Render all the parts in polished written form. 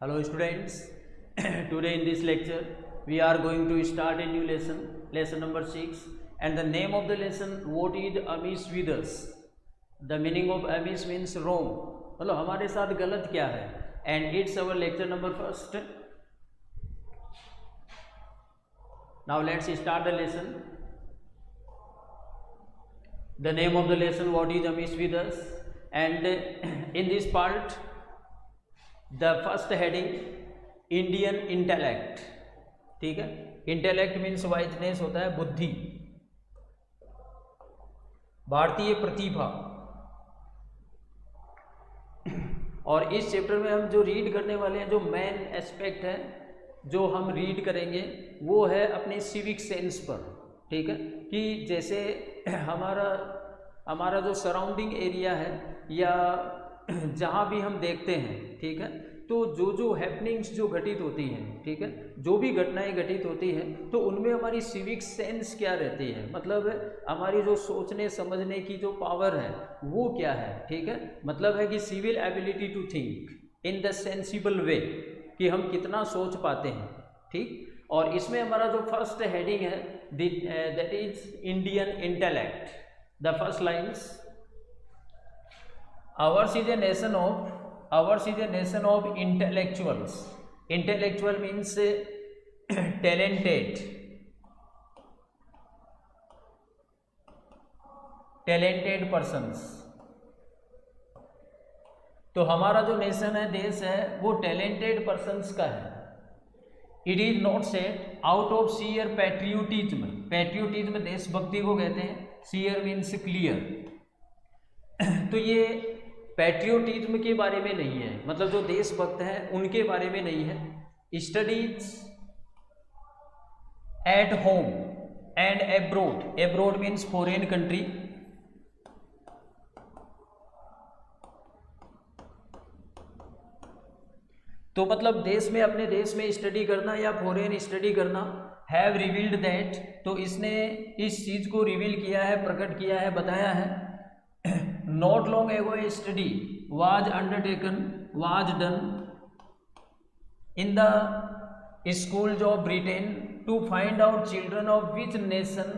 Hello students, today in this lecture we are going to start a new lesson number 6, and the name of the lesson, what is Amis with us? The meaning of Amis means wrong, मतलब हमारे साथ गलत क्या है, and it's our lecture number 1. Now let's start the lesson. The name of the lesson, what is Amis with us, and in this part the first heading Indian intellect. ठीक है, intellect means वाइजनेस होता है बुद्धि, भारतीय प्रतिभा. और इस chapter में हम जो रीड करने वाले हैं, जो मेन एस्पेक्ट है जो हम रीड करेंगे वो है अपने सिविक सेंस पर. ठीक है, कि जैसे हमारा जो सराउंडिंग एरिया है या जहाँ भी हम देखते हैं, ठीक है, तो जो हैपनिंग्स जो घटित होती हैं, ठीक है, जो भी घटनाएं घटित होती हैं, तो उनमें हमारी सिविक सेंस क्या रहती है, मतलब हमारी जो सोचने समझने की जो पावर है वो क्या है. ठीक है, मतलब है कि civil ability to think in the sensible way, कि हम कितना सोच पाते हैं. ठीक, और इसमें हमारा जो फर्स्ट हेडिंग है that is Indian intellect. The first lines, ours is a nation of intellectuals. Intellectual means talented persons. तो हमारा जो नेशन है, देश है, वो टैलेंटेड पर्सन्स का है. It is not set out of sheer patriotism. Patriotism देशभक्ति को कहते हैं, सीयर मीन्स क्लियर. तो ये पैट्रियोटिज्म के बारे में नहीं है, मतलब जो देशभक्त हैं उनके बारे में नहीं है. Studies at home and abroad. Abroad means foreign country. तो मतलब देश में, अपने देश में स्टडी करना या फॉरेन स्टडी करना. हैव रिवील्ड दैट, तो इसने इस चीज को रिवील किया है, प्रकट किया है, बताया है. Not long ago a study was undertaken, was done in the schools of Britain to find out children of which nation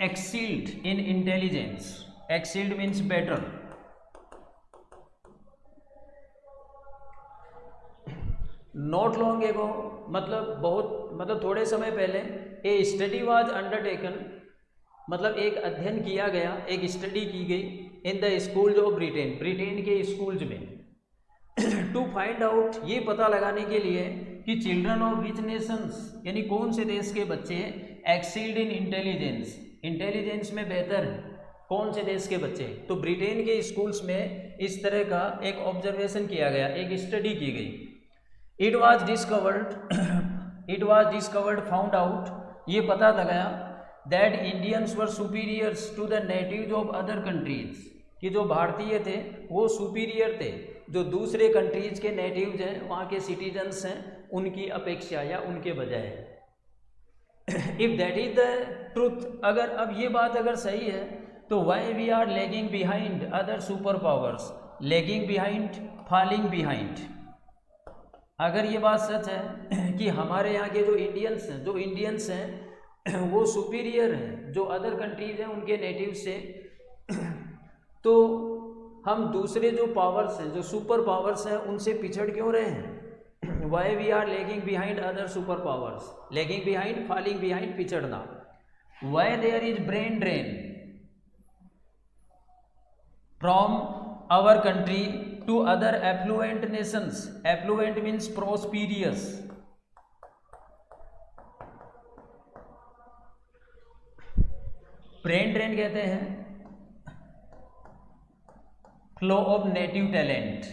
excelled in intelligence. Excelled means better. Not long ago मतलब थोड़े समय पहले. ए स्टडी वाज अंडरटेकन, मतलब एक अध्ययन किया गया, एक स्टडी की गई in the schools of Britain, Britain के स्कूल्स में. टू फाइंड आउट, ये पता लगाने के लिए कि चिल्ड्रन ऑफ विच नेशंस, यानी कौन से देश के बच्चे एक्सील्ड इन इंटेलिजेंस, इंटेलिजेंस में बेहतर है, कौन से देश के बच्चे. तो ब्रिटेन के स्कूल्स में इस तरह का एक ऑब्जर्वेशन किया गया, एक स्टडी की गई. It was discovered found out, ये पता लगाया that Indians were superiors to the natives of other countries, कि जो भारतीय थे वो सुपीरियर थे जो दूसरे कंट्रीज के नेटिव्स हैं, वहाँ के सिटीजन्स हैं, उनकी अपेक्षा या उनके बजाय. If that is the truth, अगर अब ये बात अगर सही है, तो why we are lagging behind other super powers. Lagging behind, falling behind. अगर ये बात सच है कि हमारे यहाँ के जो इंडियंस हैं वो सुपीरियर हैं जो अदर कंट्रीज हैं उनके नेटिव से, तो हम दूसरे जो पावर्स हैं, जो सुपर पावर्स हैं, उनसे पिछड़ क्यों रहे हैं. Why we are lagging behind other super powers. Lagging behind, falling behind, पिछड़ना. Why there is brain drain from our country to other affluent nations. Affluent means prosperous. Brain drain कहते हैं flow of native talent.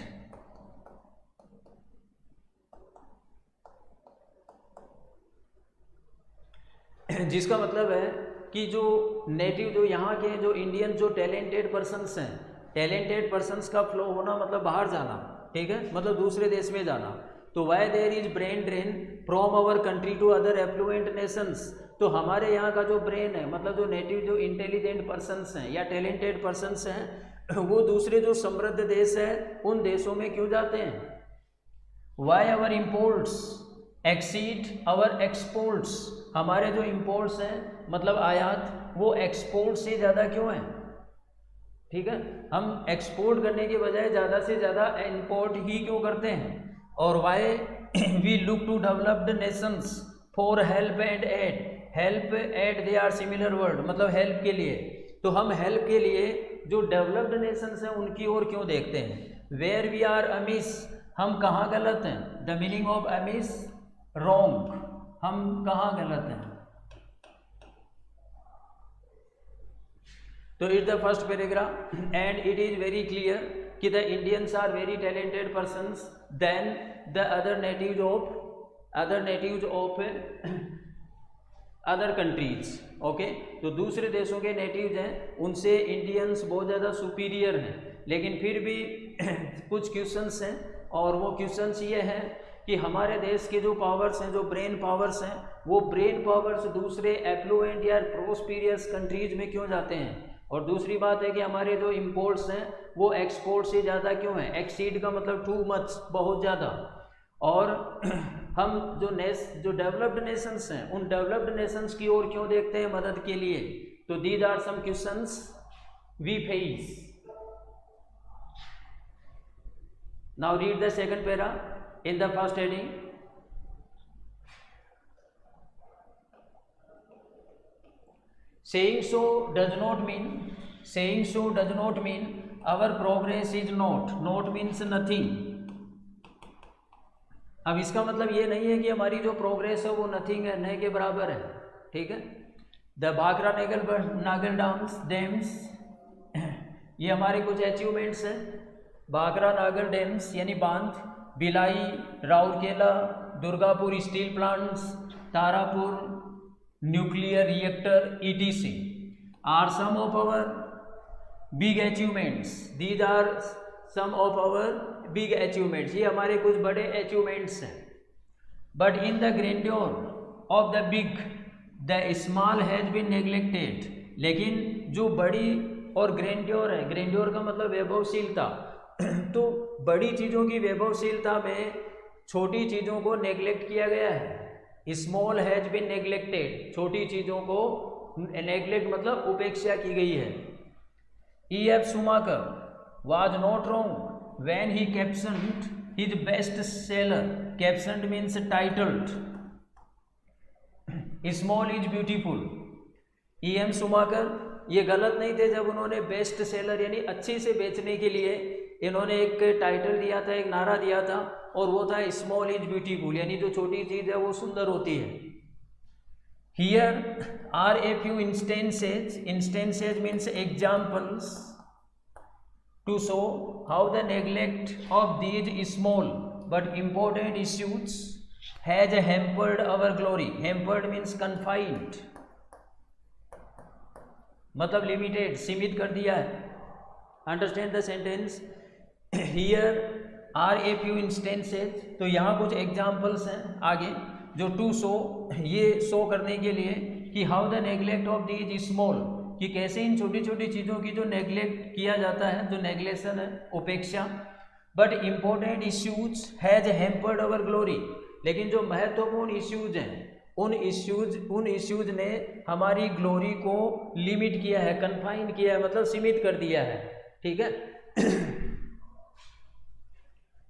जिसका मतलब है कि जो native, जो यहाँ के जो इंडियन, जो टैलेंटेड पर्सन्स हैं, टैलेंटेड पर्सन्स का फ्लो होना मतलब बाहर जाना. ठीक है, मतलब दूसरे देश में जाना. तो why there is brain drain from our country to other affluent nations. तो हमारे यहाँ का जो ब्रेन है, मतलब जो नेटिव, जो इंटेलिजेंट पर्सन्स हैं या टैलेंटेड पर्सन्स हैं, वो दूसरे जो समृद्ध देश है उन देशों में क्यों जाते हैं. Why our imports exceed our exports, हमारे जो इम्पोर्ट्स हैं मतलब आयात वो एक्सपोर्ट से ज़्यादा क्यों है? ठीक है, हम एक्सपोर्ट करने के बजाय ज़्यादा से ज़्यादा इम्पोर्ट ही क्यों करते हैं? और why we look to developed nations for help and aid, help aid they are similar word, मतलब हेल्प के लिए, तो हम हेल्प के लिए जो डेवलप्ड नेशंस हैं उनकी ओर क्यों देखते हैं? वेयर वी आर अमिस, हम कहाँ गलत हैं? The meaning of amiss wrong, हम कहाँ गलत हैं? तो it the first paragraph and it is very clear कि the Indians are very talented persons then the other natives of other countries. Okay, तो दूसरे देशों के नेटिव्स हैं उनसे इंडियंस बहुत ज़्यादा सुपीरियर हैं, लेकिन फिर भी कुछ क्वेश्चंस हैं और वो क्वेश्चंस ये हैं कि हमारे देश के जो पावर्स हैं, जो ब्रेन पावर्स हैं, वो ब्रेन पावर्स दूसरे एफ्लुएंट या प्रोस्पीरियस कंट्रीज में क्यों जाते हैं? और दूसरी बात है कि हमारे जो इंपोर्ट्स हैं वो एक्सपोर्ट से ज़्यादा क्यों हैं? एक्सीड का मतलब टू मच, बहुत ज़्यादा। और हम जो डेवलप्ड नेशंस हैं उन डेवलप्ड नेशंस की ओर क्यों देखते हैं मदद के लिए? तो these are some questions we face. Now read the second para in the first heading. Saying so does not mean our progress is not means nothing। अब इसका मतलब ये नहीं है कि हमारी जो प्रोग्रेस है वो नथिंग है, न के बराबर है। ठीक है, द भाखरा नागल डैम्स ये हमारे कुछ अचीवमेंट्स हैं। भाखरा नागल डैम्स यानी बांध, Bhilai, Rourkela, Durgapur steel plants, Tarapur nuclear reactor ETC are some of our big achievements. These are some of our big achievements, ये हमारे कुछ बड़े अचीवमेंट्स हैं। But in the grandeur of the big the small has been neglected, लेकिन जो बड़ी और grandeur है, ग्रैंड्योर का मतलब वैभवशीलता, तो बड़ी चीज़ों की वैभवशीलता में छोटी चीज़ों को नेग्लेक्ट किया गया है। स्मॉल हैज बीन नेग्लेक्टेड, छोटी चीज़ों को नेग्लेक्ट मतलब उपेक्षा की गई है। E.F. Schumacher was not wrong when he captioned his best seller, captioned means titled, small is beautiful। E.M. Schumacher ये गलत नहीं थे जब उन्होंने बेस्ट सेलर यानी अच्छी से बेचने के लिए इन्होंने एक टाइटल दिया था, एक नारा दिया था, और वो था स्मॉल इज ब्यूटीफुल, यानी जो छोटी चीज़ है वो सुंदर होती है। Here are a few instances means examples to show how the neglect of these small but important issues has hampered our glory. Hampered means confined, मतलब लिमिटेड, सीमित कर दिया है। Understand the sentence. Here are a few instances, तो यहाँ कुछ examples हैं आगे जो टू शो, ये शो करने के लिए कि how the neglect of these small, कि कैसे इन छोटी छोटी चीज़ों की जो नेग्लेक्ट किया जाता है, जो नेग्लेक्शन है, उपेक्षा, but important issues has hampered our glory, लेकिन जो महत्वपूर्ण इश्यूज हैं उन इश्यूज ने हमारी ग्लोरी को लिमिट किया है, कन्फाइन किया है, मतलब सीमित कर दिया है। ठीक है,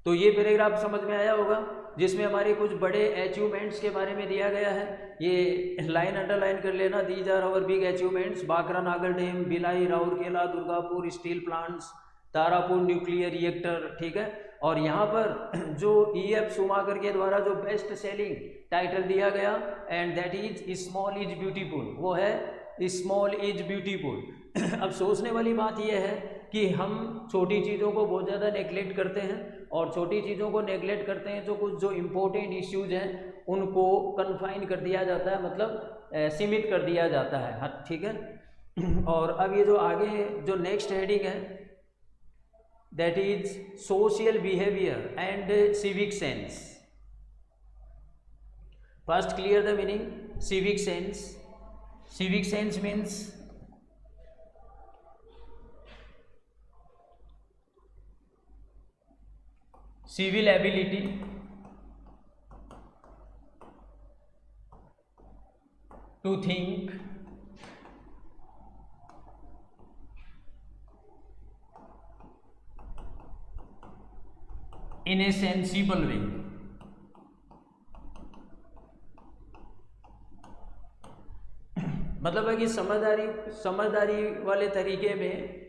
तो ये पैराग्राफ समझ में आया होगा जिसमें हमारे कुछ बड़े अचीवमेंट्स के बारे में दिया गया है। ये लाइन अंडरलाइन कर लेना, these are our big achievements, Bhakra Nangal dam, Bhilai, Rourkela, Durgapur steel plants, Tarapur nuclear reactor. ठीक है, और यहाँ पर जो E.F. Schumacher के द्वारा जो बेस्ट सेलिंग टाइटल दिया गया and that is small is beautiful, वो है स्मॉल इज ब्यूटीफुल। अब सोचने वाली बात यह है कि हम छोटी चीज़ों को बहुत ज़्यादा नेग्लेक्ट करते हैं, और छोटी चीज़ों को नेग्लेक्ट करते हैं तो कुछ जो इम्पोर्टेंट इश्यूज हैं उनको कन्फाइन कर दिया जाता है, मतलब सीमित कर दिया जाता है। हाँ, ठीक है। और अब ये जो आगे जो नेक्स्ट हेडिंग है that is social behaviour and civic sense. First clear the meaning civic sense. Civic sense means civil ability, to think in a sensible way. मतलब है कि समझदारी वाले तरीके में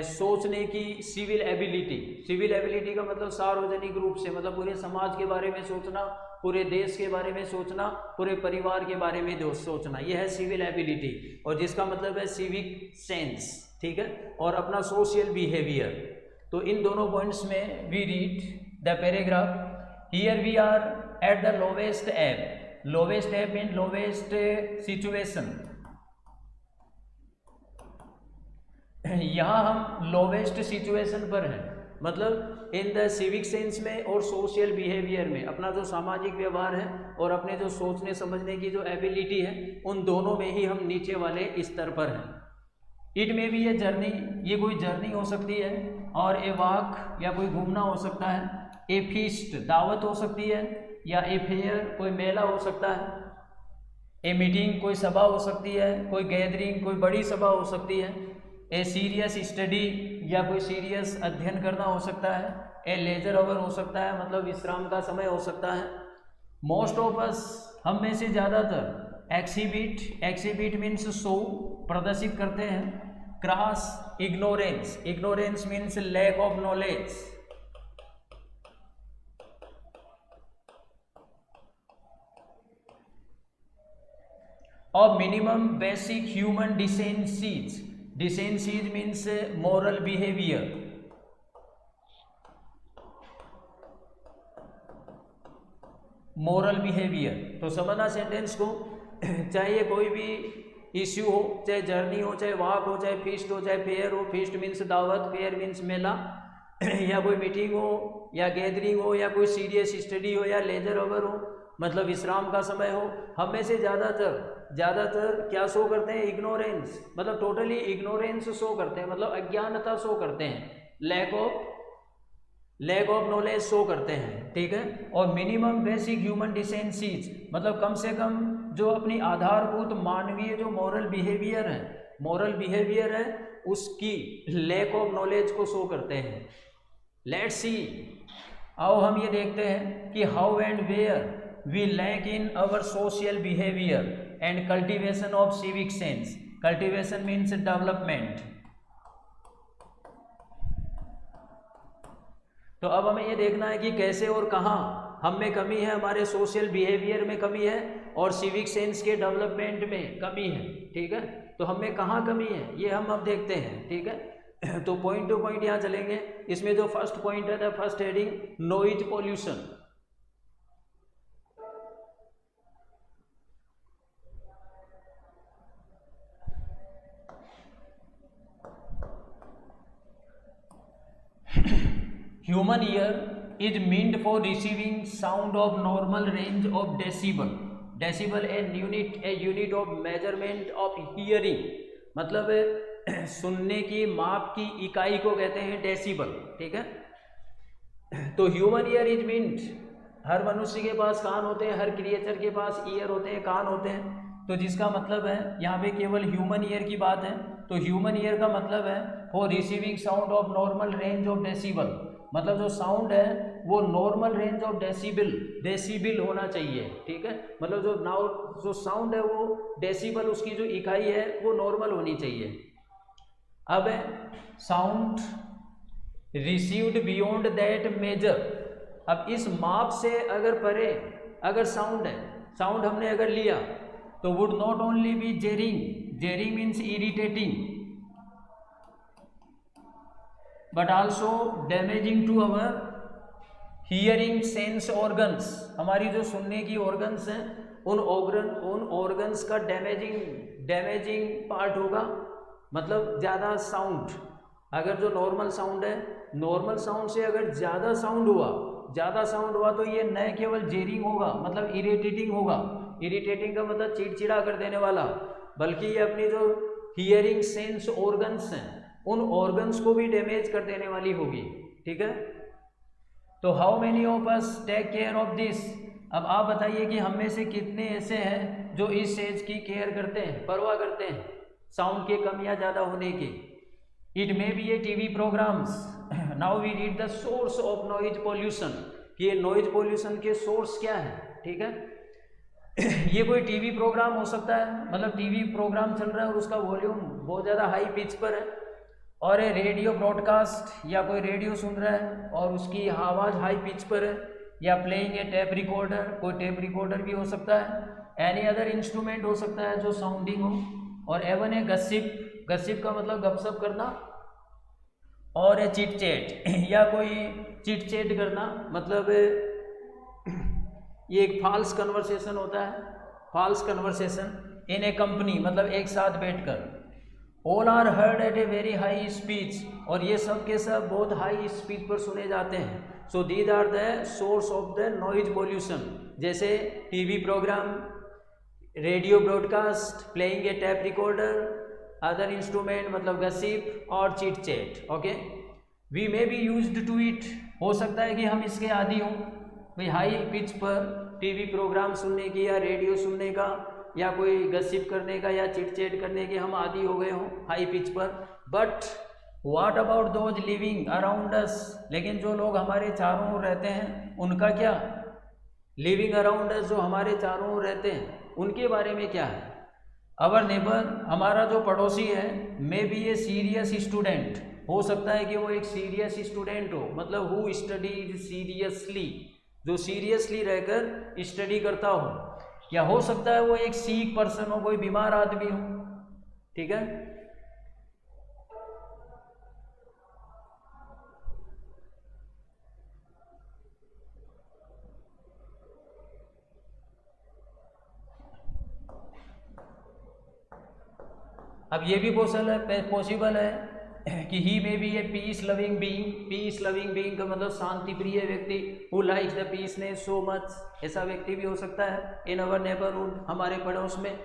सोचने की सिविल एबिलिटी का मतलब सार्वजनिक रूप से, मतलब पूरे समाज के बारे में सोचना, पूरे देश के बारे में सोचना, पूरे परिवार के बारे में सोचना, यह है सिविल एबिलिटी। और जिसका मतलब है सिविक सेंस, ठीक है, और अपना सोशल बिहेवियर। तो इन दोनों पॉइंट्स में we read the paragraph. Here we are at the lowest ebb. Lowest ebb mean lowest situation. यहाँ हम लोवेस्ट सिचुएशन पर हैं, मतलब इन द सिविक सेंस में और सोशल बिहेवियर में, अपना जो सामाजिक व्यवहार है और अपने जो सोचने समझने की जो एबिलिटी है, उन दोनों में ही हम नीचे वाले स्तर पर हैं। इट में भी ये जर्नी, ये कोई जर्नी हो सकती है, और ए वॉक या कोई घूमना हो सकता है, ए फीस्ट दावत हो सकती है, या ए फेयर कोई मेला हो सकता है, ए मीटिंग कोई सभा हो सकती है, कोई गैदरिंग कोई बड़ी सभा हो सकती है, ए सीरियस स्टडी या कोई सीरियस अध्ययन करना हो सकता है, ए लेजर आवर हो सकता है, मतलब विश्राम का समय हो सकता है। मोस्ट ऑफ अस, हम में से ज़्यादातर, एक्सिबिट मीन्स शो, प्रदर्शित करते हैं। Cross ignorance means lack of knowledge. और minimum basic human decencies means moral behaviour. तो समझना सेंटेंस को, चाहे ये कोई भी इश्यू हो, चाहे जर्नी हो, चाहे वॉक हो, चाहे फीस्ट हो, चाहे फेयर हो। फीस्ट मीन्स दावत, फेयर मीन्स मेला, या कोई मीटिंग हो, या गैदरिंग हो, या कोई सीरियस स्टडी हो, या लेजर आवर हो, मतलब विश्राम का समय हो। हम में से ज़्यादातर क्या शो करते हैं? इग्नोरेंस, मतलब टोटली इग्नोरेंस शो करते हैं, मतलब अज्ञानता शो करते हैं, लैक ऑफ नॉलेज शो करते हैं, ठीक है। और मिनिमम बेसिक ह्यूमन डिसेंसीज, मतलब कम से कम जो अपनी आधारभूत मानवीय जो मॉरल बिहेवियर है उसकी लैक ऑफ नॉलेज को शो करते हैं। लेट्स सी, आओ हम ये देखते हैं कि how and where we lack in our social behaviour and cultivation of civic sense. Cultivation means development. तो अब हमें ये देखना है कि कैसे और कहाँ हम में कमी है, हमारे सोशल बिहेवियर में कमी है और सिविक सेंस के डेवलपमेंट में कमी है, ठीक है। तो हम में कहाँ कमी है ये हम अब देखते हैं, ठीक है। तो पॉइंट टू पॉइंट यहाँ चलेंगे। इसमें जो फर्स्ट पॉइंट है, the first heading, noise pollution. Human ear is meant for receiving sound of normal range of decibel. Decibel a unit of measurement of hearing, मतलब सुनने की माप की इकाई को कहते हैं डेसिबल, ठीक है। तो ह्यूमन ईयर इज मीन्ट, हर मनुष्य के पास कान होते हैं, हर क्रिएचर के पास ईयर होते हैं, कान होते हैं। तो जिसका मतलब है यहाँ पे केवल ह्यूमन ईयर की बात है। तो ह्यूमन ईयर का मतलब है for receiving sound of normal range of decibel, मतलब जो साउंड है वो नॉर्मल रेंज ऑफ डेसिबल होना चाहिए, ठीक है। मतलब जो साउंड है वो डेसिबल, उसकी जो इकाई है वो नॉर्मल होनी चाहिए। अब sound received beyond that measure, अब इस माप से अगर परे अगर साउंड है, साउंड हमने अगर लिया तो would not only be jarring means irritating, but also damaging to our hearing sense organs, हमारी जो सुनने की ऑर्गन्स हैं उन ऑर्गन्स का डैमेजिंग पार्ट होगा। मतलब ज़्यादा साउंड, अगर जो नॉर्मल साउंड है, नॉर्मल साउंड से अगर ज़्यादा साउंड हुआ तो ये न केवल जेरिंग होगा, मतलब इरिटेटिंग होगा। इरिटेटिंग का मतलब चिड़चिड़ा कर देने वाला, बल्कि ये अपनी जो हियरिंग सेंस ऑर्गन्स हैं उन ऑर्गन्स को भी डैमेज कर देने वाली होगी, ठीक है। तो how many of us take care of this, अब आप बताइए कि हम में से कितने ऐसे हैं जो इस चीज की केयर करते हैं, परवाह करते हैं साउंड के कम या ज़्यादा होने की। It may be a TV programs. Now we read the source of noise pollution, कि ये नॉइज पोल्यूशन के सोर्स क्या है, ठीक है। ये कोई टीवी प्रोग्राम हो सकता है, मतलब टीवी प्रोग्राम चल रहा है और उसका वॉल्यूम बहुत ज़्यादा हाई पिच पर है, और रेडियो ब्रॉडकास्ट या कोई रेडियो सुन रहा है और उसकी आवाज़ हाई पिच पर है, या प्लेइंग ए टेप रिकॉर्डर, कोई टेप रिकॉर्डर भी हो सकता है। एनी अदर इंस्ट्रूमेंट हो सकता है जो साउंडिंग हो, और एवन ए गसिप, गसिप का मतलब गपशप करना, और ए चिट चैट या कोई चिट चैट करना, मतलब ये एक फॉल्स कन्वर्सेशन होता है, false conversation in a company, मतलब एक साथ बैठकर। All are heard at a very high speech, और ये सब के सब बहुत हाई स्पीच पर सुने जाते हैं। So these are the source of the noise pollution, जैसे TV programme, radio broadcast, playing a tape recorder, other instrument मतलब गसिप और chit chat. Okay, we may be used to it, हो सकता है कि हम इसके आदी हों, भाई हाई पिच पर टीवी प्रोग्राम सुनने की या रेडियो सुनने का या कोई गसिप करने का या चिट चैट करने के हम आदी हो गए हों हाई पिच पर। But what about those living around us, लेकिन जो लोग हमारे चारों ओर रहते हैं उनका क्या, लिविंग अराउंड अस, जो हमारे चारों ओर रहते हैं उनके बारे में क्या है। अवर नेबर, हमारा जो पड़ोसी है, मे बी ए सीरियस स्टूडेंट, हो सकता है कि वो एक सीरियस स्टूडेंट हो, मतलब हु स्टडीज सीरियसली, जो सीरियसली रहकर स्टडी करता हो, या हो सकता है वो एक सीक पर्सन हो, कोई बीमार आदमी हो, ठीक है। अब ये भी पॉसिबल है कि he may be a peace loving being, peace loving being का मतलब शांति प्रिय व्यक्ति, who likes the peaceness so much, ऐसा व्यक्ति भी हो सकता है इन अवर नेबरहुड, हमारे पड़ोस में।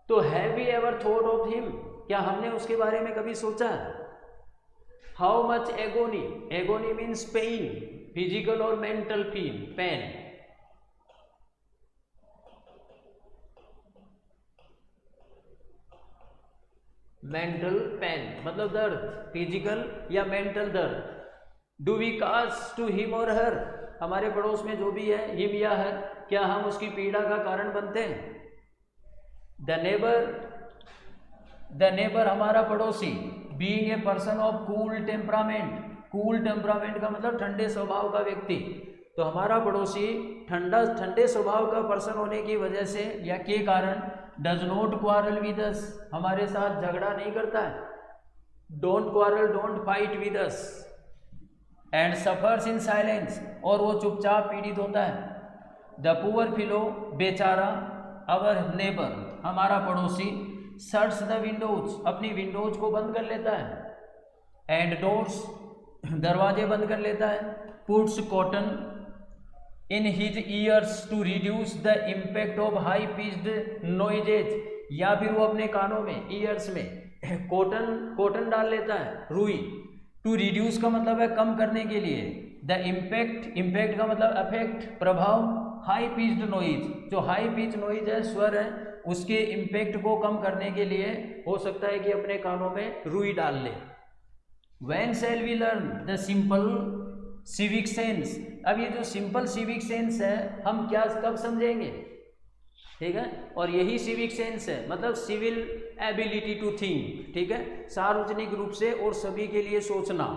तो have we ever thought of him, क्या हमने उसके बारे में कभी सोचा। How much agony, agony means pain, physical और मेंटल पेन। मेंटल पेन मतलब दर्द, फिजिकल या मेंटल दर्द। Do we cause to him और हर, हमारे पड़ोस में जो भी है हिम या हर, क्या हम उसकी पीड़ा का कारण बनते हैं। द नेबर हमारा पड़ोसी, being a person of cool temperament, cool temperament का मतलब ठंडे स्वभाव का व्यक्ति, तो हमारा पड़ोसी ठंडे स्वभाव का पर्सन होने की वजह से या के कारण does not quarrel with us, हमारे साथ झगड़ा नहीं करता है। Don't quarrel, don't fight with us. And suffers in silence, और वो चुपचाप पीड़ित होता है। द पुअर फिलो, बेचारा, अवर नेबर हमारा पड़ोसी, शट्स द विंडोज, अपनी विंडोज को बंद कर लेता है। एंड डोर्स, दरवाजे बंद कर लेता है। Puts cotton in his ears to reduce the impact of high pitched noises, या फिर वो अपने कानों में, ईयर्स में कॉटन डाल लेता है, रुई। टू रिड्यूस का मतलब है कम करने के लिए। द इम्पैक्ट का मतलब अफेक्ट, प्रभाव। हाई पिच्ड नॉइज, जो हाई पिच नॉइज है, स्वर है, उसके इम्पैक्ट को कम करने के लिए हो सकता है कि अपने कानों में रुई डाल ले। When shall we learn the simple civic sense, अब ये जो सिंपल सिविक सेंस है हम क्या कब समझेंगे, ठीक है। और यही सिविक सेंस है, मतलब सिविल एबिलिटी टू थिंक, ठीक है, सार्वजनिक रूप से और सभी के लिए सोचना,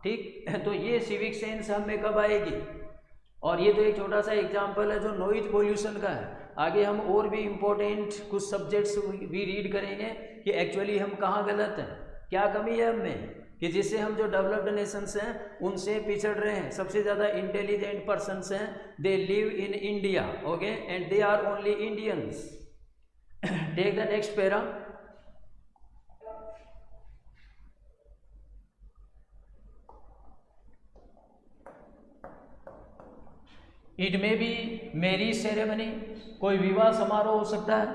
ठीक। तो ये सिविक सेंस हमें कब आएगी। और ये तो एक छोटा सा एग्जाम्पल है जो नॉइज पोल्यूशन का है। आगे हम और भी इम्पोर्टेंट कुछ सब्जेक्ट्स भी रीड करेंगे कि एक्चुअली हम कहाँ गलत हैं, क्या कमी है हमें, कि जिससे हम जो डेवलप्ड नेशंस हैं उनसे पिछड़ रहे हैं। सबसे ज़्यादा इंटेलिजेंट पर्सन्स हैं, they live in India, okay, and they are only Indians. Take the next para. It may be marriage ceremony, कोई विवाह समारोह हो सकता है,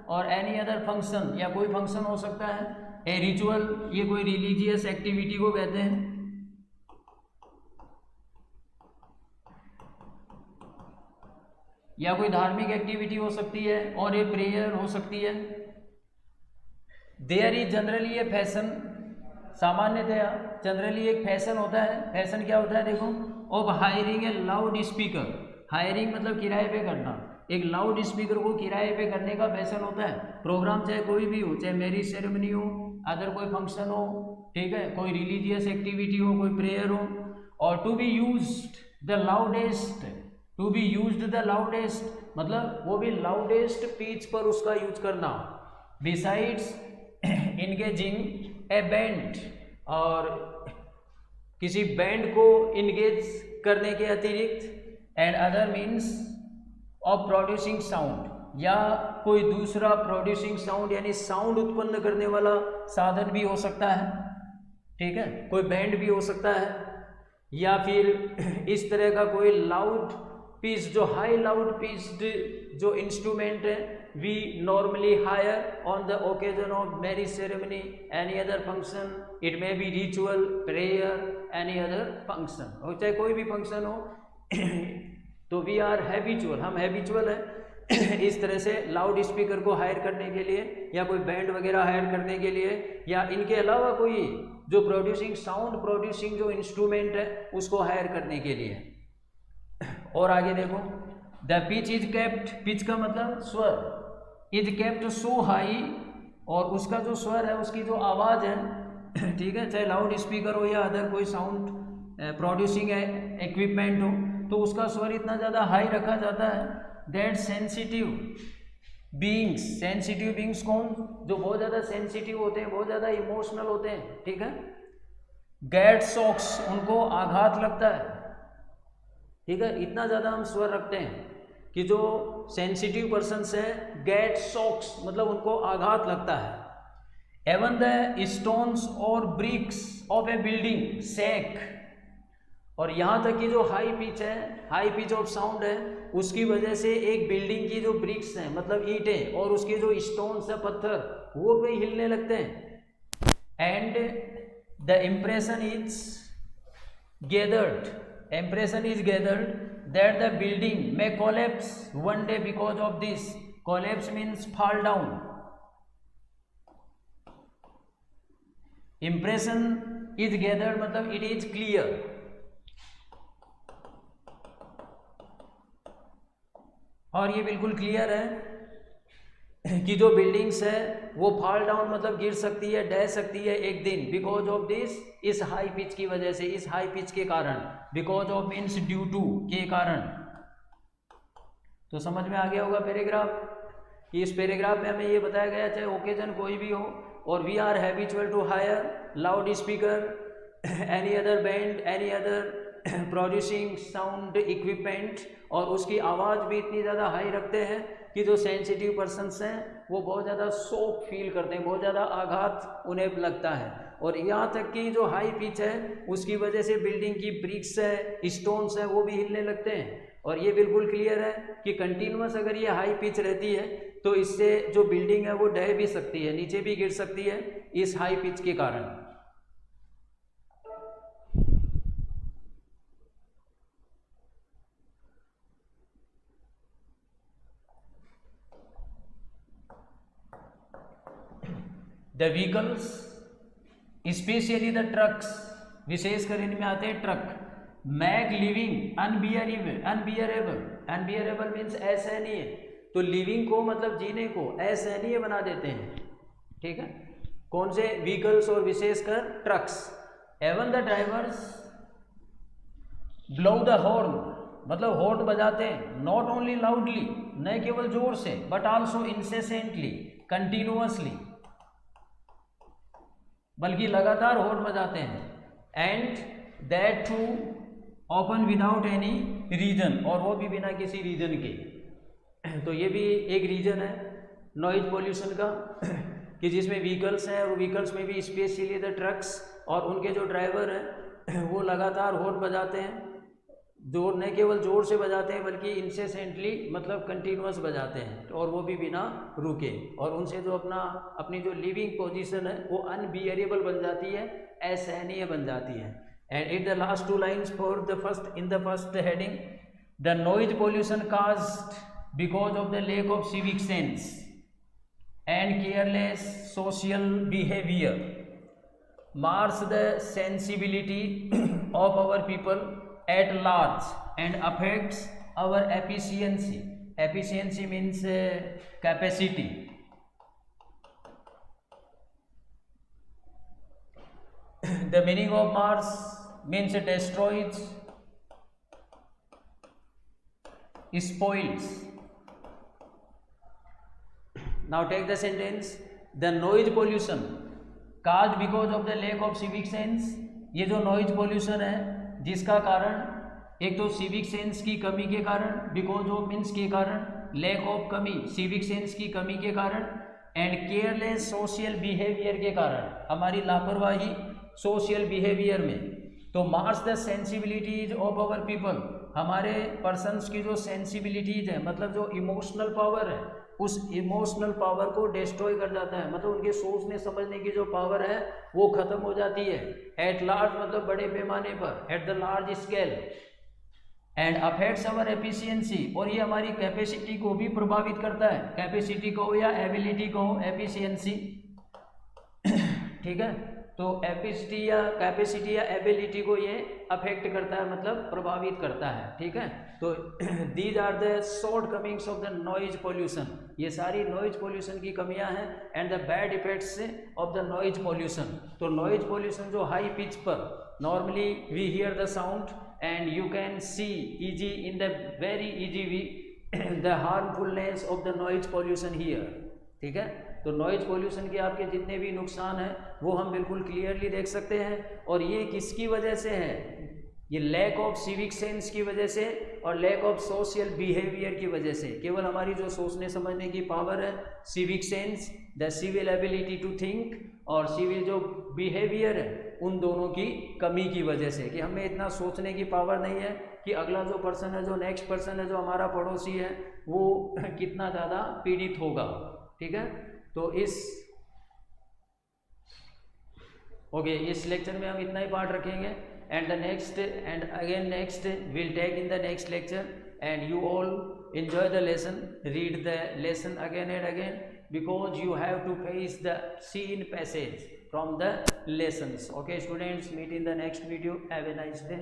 और एनी अदर फंक्शन, या कोई फंक्शन हो सकता है। ए रिचुअल, ये कोई रिलीजियस एक्टिविटी को कहते हैं। या कोई धार्मिक एक्टिविटी हो सकती है, और ए प्रेयर हो सकती है। There is generally a fashion, सामान्यतया जनरली एक फैशन होता है। फैशन क्या होता है देखो, of hiring a loud speaker. Hiring मतलब किराए पे करना, एक लाउड स्पीकर को किराए पे करने का फैशन होता है। प्रोग्राम चाहे कोई भी हो, चाहे मैरिज सेरेमनी हो, अदर कोई फंक्शन हो, ठीक है, कोई रिलीजियस एक्टिविटी हो, कोई प्रेयर हो, और to be used the loudest, to be used the loudest मतलब वो भी लाउडेस्ट पिच पर उसका यूज करना। बिसाइड्स इंगेजिंग ए बैंड, और किसी बैंड को इंगेज करने के अतिरिक्त, and other means of producing sound, या कोई दूसरा प्रोड्यूसिंग साउंड यानी साउंड उत्पन्न करने वाला साधन भी हो सकता है, ठीक है, कोई बैंड भी हो सकता है, या फिर इस तरह का कोई लाउड पिच, जो हाई लाउड पिच्ड जो इंस्ट्रूमेंट है, we normally hire on the occasion of marriage ceremony, any other function, it may be ritual, prayer, any other function, और चाहे कोई भी फंक्शन हो तो वी आर हैबिचुअल, हम हैबिचुअल हैं इस तरह से लाउड स्पीकर को हायर करने के लिए, या कोई बैंड वगैरह हायर करने के लिए, या इनके अलावा कोई जो प्रोड्यूसिंग साउंड प्रोड्यूसिंग जो इंस्ट्रूमेंट है उसको हायर करने के लिए। और आगे देखो, the pitch is kept, pitch का मतलब स्वर, इज केप्ट सो हाई, और उसका जो स्वर है, उसकी जो आवाज़ है, ठीक है, चाहे लाउड स्पीकर हो या अदर कोई साउंड प्रोड्यूसिंग इक्विपमेंट हो, तो उसका स्वर इतना ज़्यादा हाई रखा जाता है that sensitive beings, sensitive beings कौन, जो बहुत ज़्यादा सेंसिटिव होते हैं, बहुत ज़्यादा इमोशनल होते हैं, ठीक है, गेट शॉक्स, उनको आघात लगता है, ठीक है, इतना ज़्यादा हम स्वर रखते हैं कि जो सेंसिटिव पर्सन्स है, गेट शॉक्स मतलब उनको आघात लगता है। एवन द स्टोन्स और ब्रिक्स ऑफ ए बिल्डिंग सेक, और यहाँ तक कि जो हाई पिच है, हाई पिच ऑफ साउंड है, उसकी वजह से एक बिल्डिंग की जो ब्रिक्स हैं मतलब ईंटें, और उसके जो स्टोन्स है पत्थर, वो भी हिलने लगते हैं। And the impression is gathered, impression is gathered that the building may collapse one day because of this. Collapse means fall down. Impression is gathered मतलब it is clear. और ये बिल्कुल क्लियर है कि जो बिल्डिंग्स है वो फॉल डाउन मतलब गिर सकती है, ढह सकती है एक दिन, बिकॉज ऑफ दिस, इस हाई पिच की वजह से, इस हाई पिच के कारण, because of means due to के कारण। तो समझ में आ गया होगा पैराग्राफ, कि इस पैराग्राफ में हमें ये बताया गया चाहे ओकेजन कोई भी हो, और we are habitual to hire loud speaker, any other band, any other producing sound equipment, और उसकी आवाज़ भी इतनी ज़्यादा हाई रखते हैं कि जो सेंसिटिव पर्सन्स हैं वो बहुत ज़्यादा शॉक फील करते हैं, बहुत ज़्यादा आघात उन्हें लगता है। और यहाँ तक कि जो हाई पिच है उसकी वजह से बिल्डिंग की ब्रिक्स है, स्टोन्स हैं, वो भी हिलने लगते हैं। और ये बिल्कुल क्लियर है कि कंटिन्यूअस अगर ये हाई पिच रहती है तो इससे जो बिल्डिंग है वो ढह भी सकती है, नीचे भी गिर सकती है इस हाई पिच के कारण। The vehicles specially the trucks, विशेषकर इनमें आते हैं truck, make living unbearable, unbearable, unbearable means असहनीय, तो लिविंग को मतलब जीने को असहनीय बना देते हैं, ठीक है, कौन से व्हीकल्स और विशेषकर trucks. Even the drivers blow the horn, मतलब हॉर्न बजाते हैं, नॉट ओनली लाउडली, न केवल जोर से, बट आल्सो इंसेसेंटली, कंटिन्यूअसली, बल्कि लगातार हॉर्न बजाते हैं, and that too often without any reason, और वो भी बिना किसी रीजन के। तो ये भी एक रीजन है नॉइज पोल्यूशन का कि जिसमें व्हीकल्स हैं, और व्हीकल्स में भी स्पेशली द ट्रक्स, और उनके जो ड्राइवर हैं वो लगातार हॉर्न बजाते हैं, जोर न केवल जोर से बजाते हैं बल्कि इंसेसेंटली मतलब कंटिन्यूअस बजाते हैं, और वो भी बिना रुके, और उनसे जो अपनी जो लिविंग पोजीशन है वो अनबियरेबल बन जाती है, असहनीय बन जाती है। And it the last two lines for the first in the first heading, The noise pollution caused because of the lack of civic sense and careless social behavior mars the sensibility of our people at large and affects our efficiency. Efficiency means capacity. The meaning of Mars means it destroys, spoils. Now take the sentence. The noise pollution caused because of the lack of civic sense. ये जो noise pollution है जिसका कारण एक तो civic sense की कमी के कारण, because of means के कारण, lack of कमी civic sense की कमी के कारण, and careless social behavior के कारण, हमारी लापरवाही social behavior में. तो mars the sensibilities of our people, हमारे पर्सन्स की जो सेंसिबिलिटीज है मतलब जो इमोशनल पावर है उस इमोशनल पावर को डिस्ट्रॉय कर जाता है, मतलब उनके सोचने समझने की जो पावर है वो खत्म हो जाती है. एट लार्ज मतलब बड़े पैमाने पर, at the large scale. And affects our efficiency, और ये हमारी कैपेसिटी को भी प्रभावित करता है. कैपेसिटी को या एबिलिटी को, एफिशिएंसी. ठीक है, तो कैपेसिटी या एबिलिटी को ये अफेक्ट करता है मतलब प्रभावित करता है. ठीक है, तो these are the short comings of the noise pollution. ये सारी नॉइज पोल्यूशन की कमियां हैं. And the bad effects of the noise pollution. तो नॉइज पोल्यूशन जो हाई पिच पर normally we hear the sound and you can see easy in the very easy way the harmfulness of the noise pollution here. ठीक है, तो noise pollution के आपके जितने भी नुकसान हैं वो हम बिल्कुल क्लियरली देख सकते हैं. और ये किसकी वजह से है? ये लैक ऑफ सिविक सेंस की वजह से और लैक ऑफ सोशल बिहेवियर की वजह से. केवल हमारी जो सोचने समझने की पावर है, civic sense, the civil ability to think, और सिविल जो बिहेवियर है, उन दोनों की कमी की वजह से कि हमें इतना सोचने की पावर नहीं है कि अगला जो पर्सन है, जो नेक्स्ट पर्सन है, जो हमारा पड़ोसी है, वो कितना ज़्यादा पीड़ित होगा. ठीक है, तो इस लेक्चर में हम इतना ही पार्ट रखेंगे. And the next and again next will take in the next lecture. And you all enjoy the lesson, read the lesson again and again, because you have to face the scene passage from the lessons. Okay students, meet in the next video. Have a nice day.